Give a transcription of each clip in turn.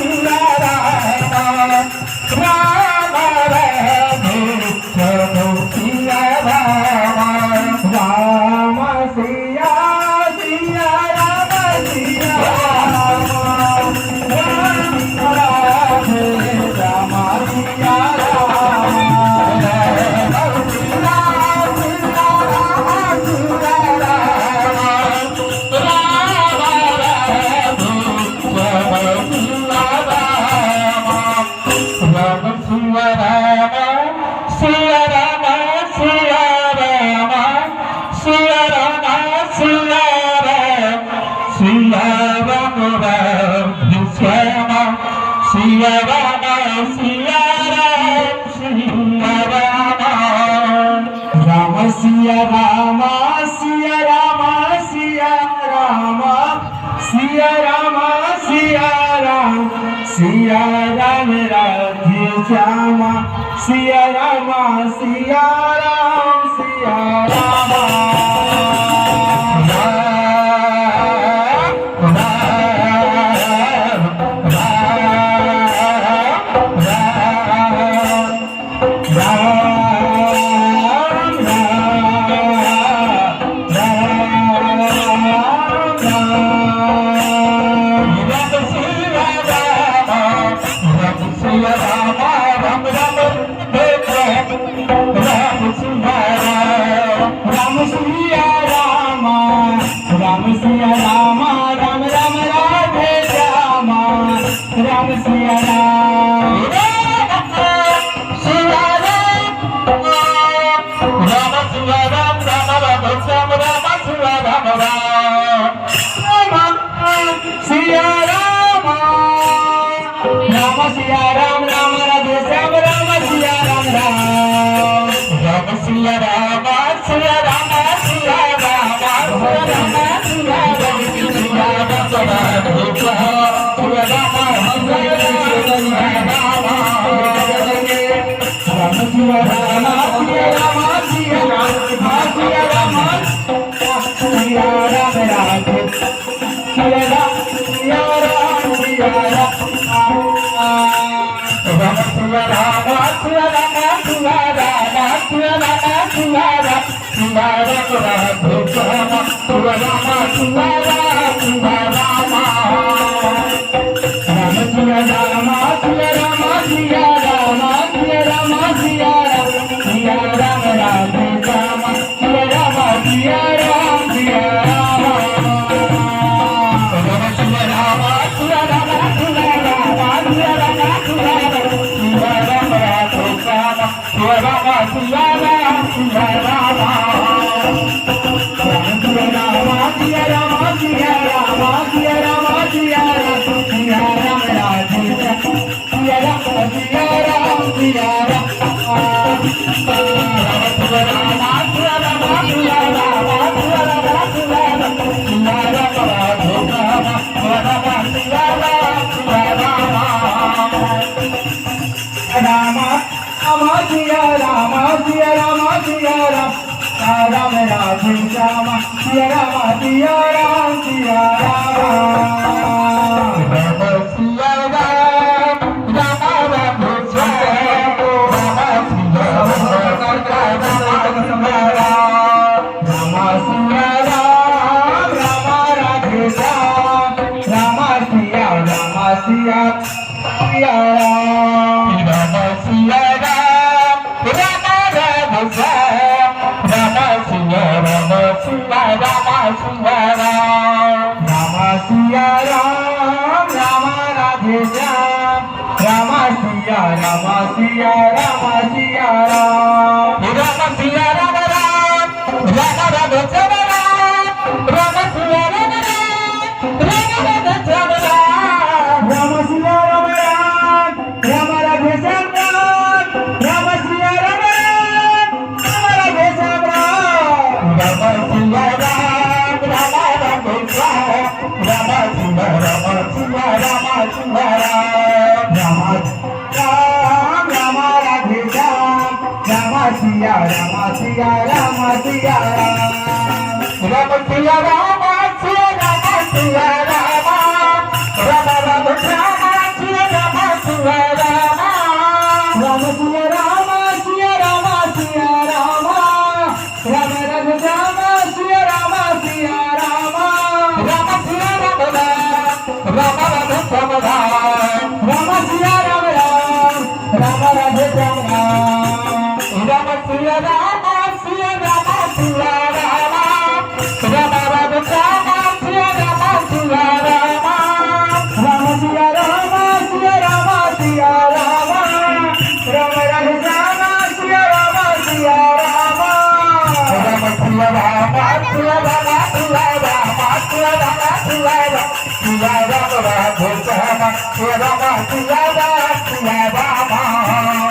Rama Ram Siya Ram Ram Ram Radhe Shyam Ram Siya Ram Siya Ram Siya Ram Ram Radhe Shyam Siya Ram Siya Ram Ram Siya Ram Siya Ram Siya Ram Ram Radhe Shyam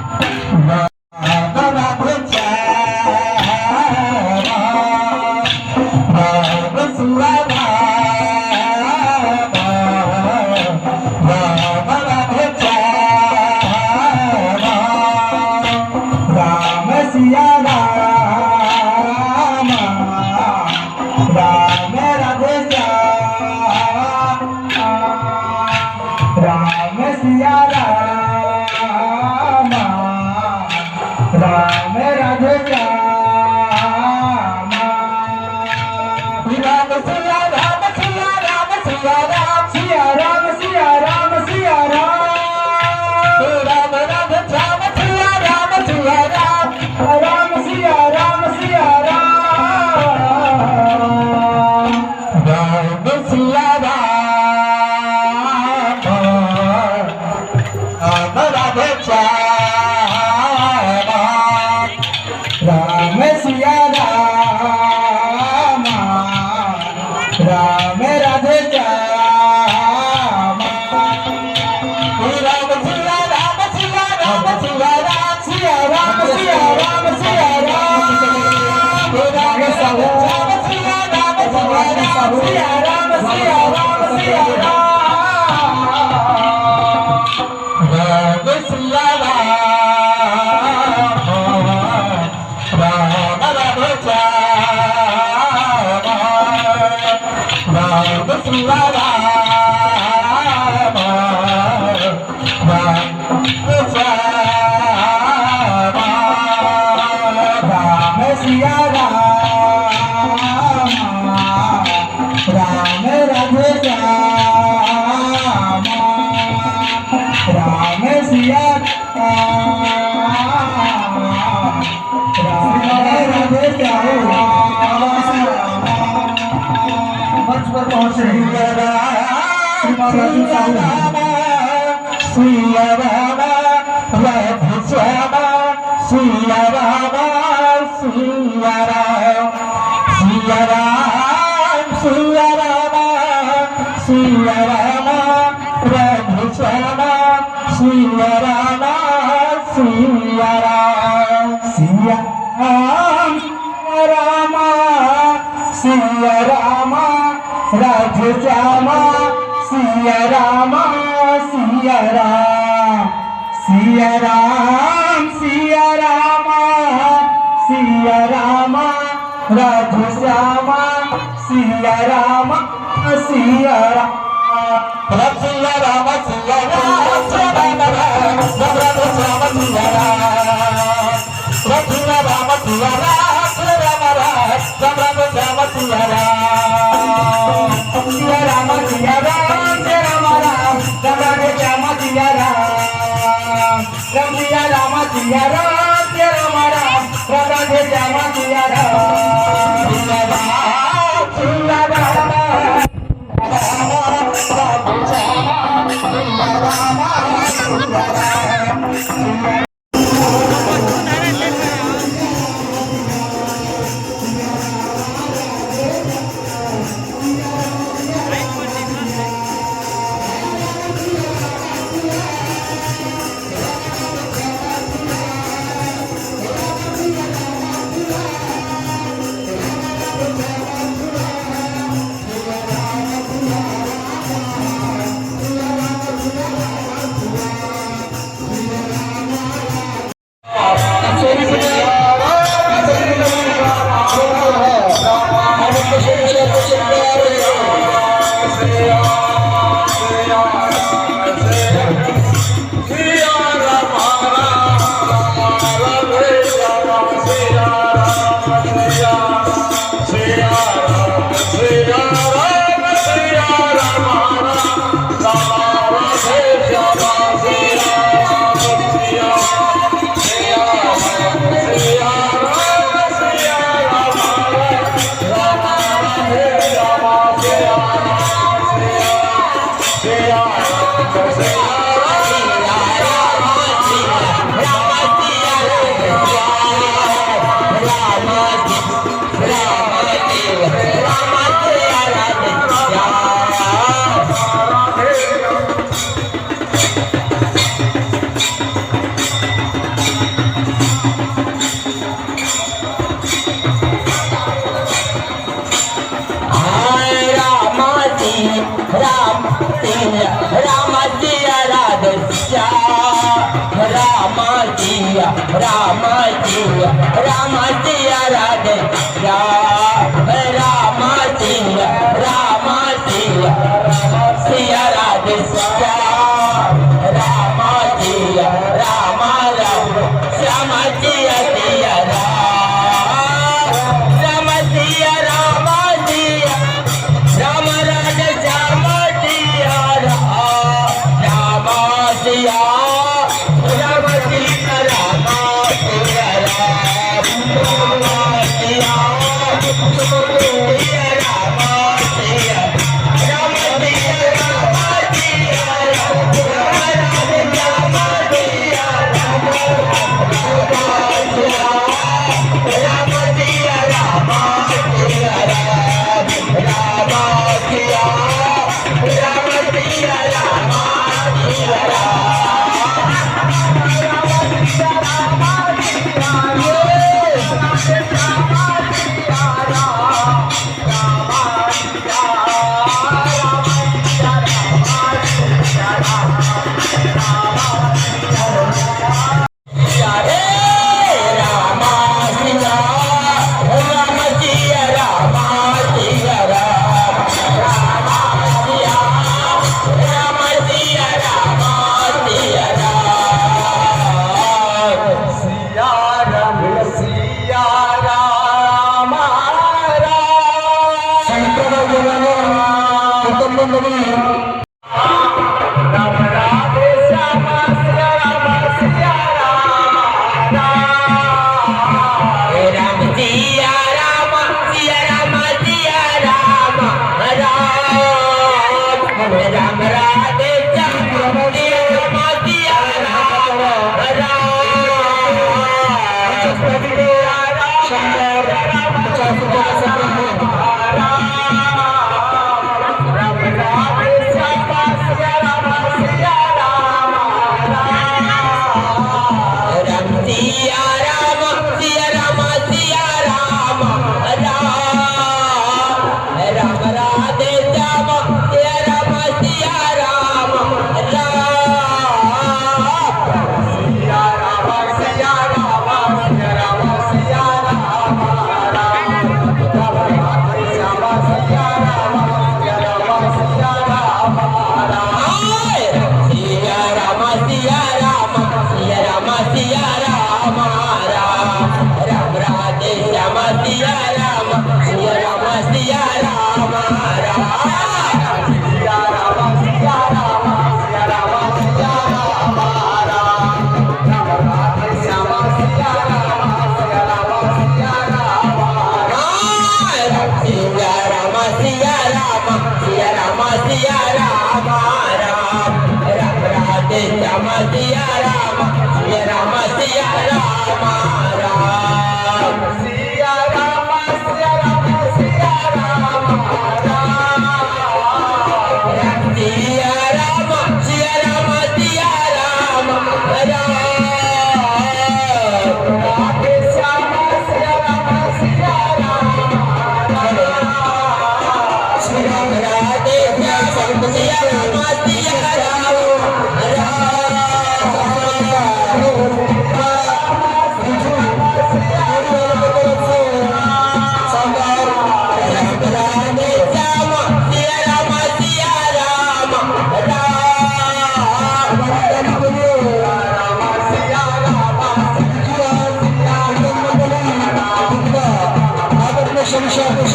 Siya Ram Siya Ram Ram Siya Ram Siya Ram Siya Ram Siya Ram Siya Ram Siya Ram Radhe Shyam Siya Ram Siya Ram Siya Ram Ram Siya Ram Siya Ram Siya Ram Siya Ram Siya Ram Siya Ram Radhe Shyam Siya Ram Siya Ram Ram Siya Ram Siya Ram Siya Ram Siya Ram Siya Ram Siya Ram Radhe Shyam Siya Ram Siya Ram Siya Ram Ram Siya Ram Siya Ram Siya Ram Siya Ram Siya Ram Siya Ram Siya Ram Siya Ram Siya Ram Ram Radhe Shyam Ram Siya Siya Ram Ram Siya Ram Radhe Shyam Ram Siya Siya Ram Ram Siya Ram Siya Radhe Shyam Ram Siya Ram Siya Ram Siya Radhe Shyam Ram Siya Ram Siya Siya Radhe Shyam Ram Siya Ram Ram Shyam Siya Siya Ram Siya Ram Siya Ram Radhe Shyam Siya Ram Siya Ram Siya Ram Siya Ram Siya Shall we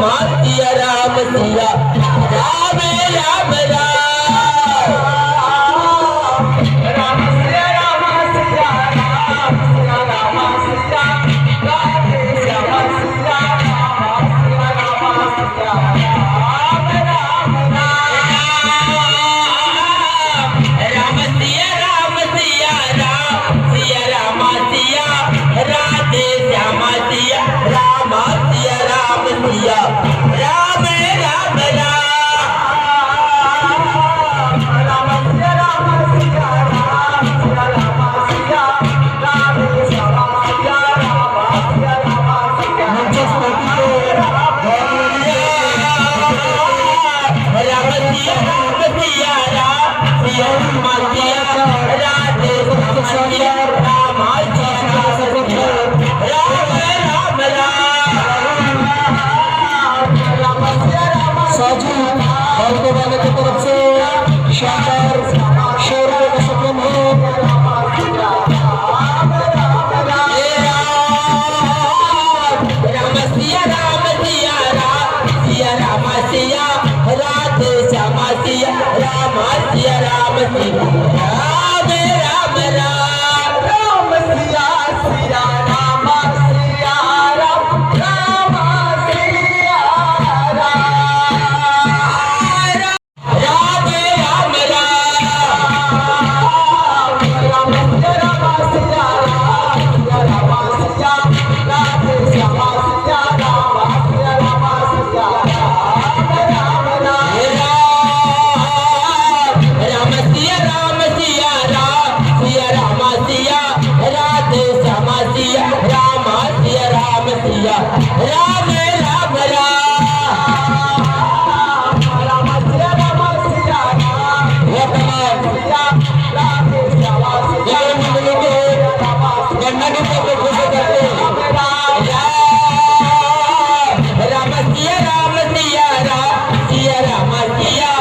Siya Ram Siya Ram Ram Ram Siya Ram Siya Ram Siya Ram Siya Radhe Shyam Siya Ram Siya Ram Siya Ram Ram Ram Siya Ram Siya Ram Siya Ram Siya Radhe Shyam Siya Ram Siya Ram Siya Ram Ram Ram Siya Ram Siya Ram Siya Ram Siya Radhe Shyam Siya Ram Siya Ram Siya Ram Siya Ram Siya Ram Siya Radhe Shyam Siya Ram Siya Ram Ram साजू बालको वाले की तरफ से शानदार शेरों का सपन है राम सिया राम सिया राम सिया राम सिया राधे श्याम सिया राम सिया राम सिया राम राम राम सिया सिया राम सिया राम राम सिया राम राम राम राम सिया राम सिया राम सिया राम सिया राधे श्याम सिया राम सिया राम सिया राम राम सिया राम सिया राम सिया राम सिया राधे श्याम सिया राम सिया राम सिया राम राम राम सिया राम सिया राम ये तमाम सिया राधे श्याम सिया ये मंडली के गन्ना के पत्ते खुश करते हैं राम सिया राम सिया राम सिया राम सिया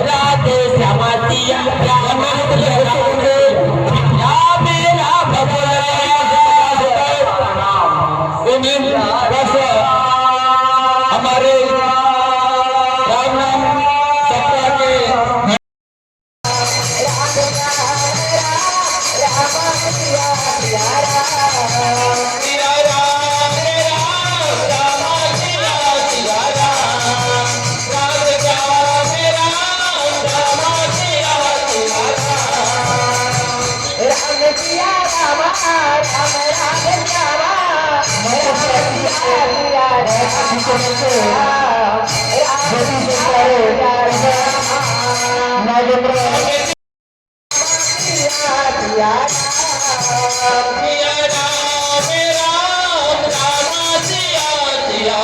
राधे श्याम सिया राम सिया राम राम बस हमारे राम नाम सप्ताह के सिया राम राम सिया सिया राम राम राम सिया सिया राम सिया राम राम राम सिया राम राम राम सिया सिया राम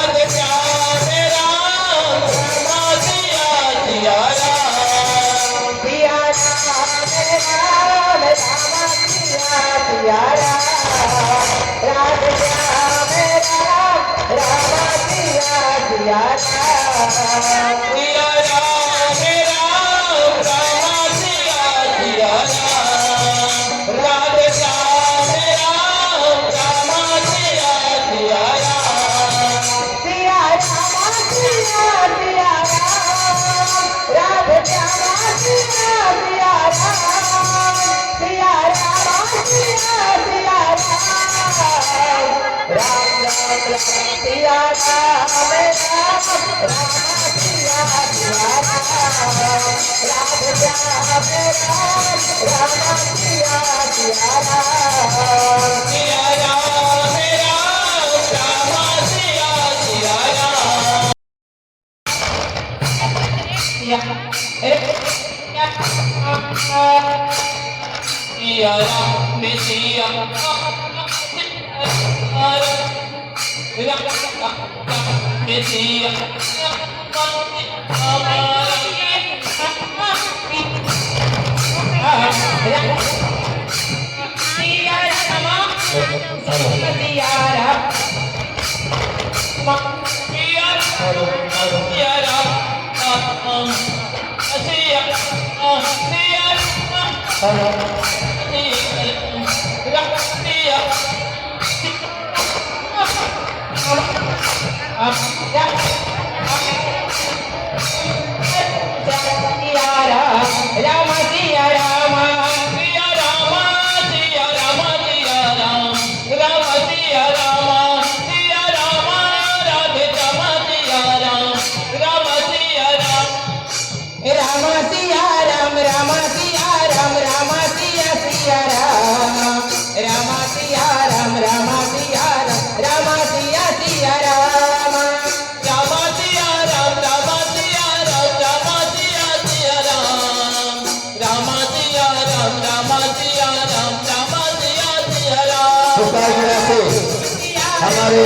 राधे श्याम राम राम सिया सिया राम सिया राम राम राम सिया सिया राम राधे श्याम राम राम सिया सिया राम सिया राम राम राम सिया सिया राम सिया राम सिया Hello. राम सिया राम सिया राम सिया राम सिया राम राम सिया राम सिया राम राधे राम सिया राम राम सिया राम राम सिया राम राम सिया राम राम सिया सिया राम राम सिया राम राम सिया राम राम सिया सिया राम राम सिया राम राम सिया राम राम सिया सिया राम राम सिया राम राम सिया राम राम सिया सिया राम पुकार से हमारे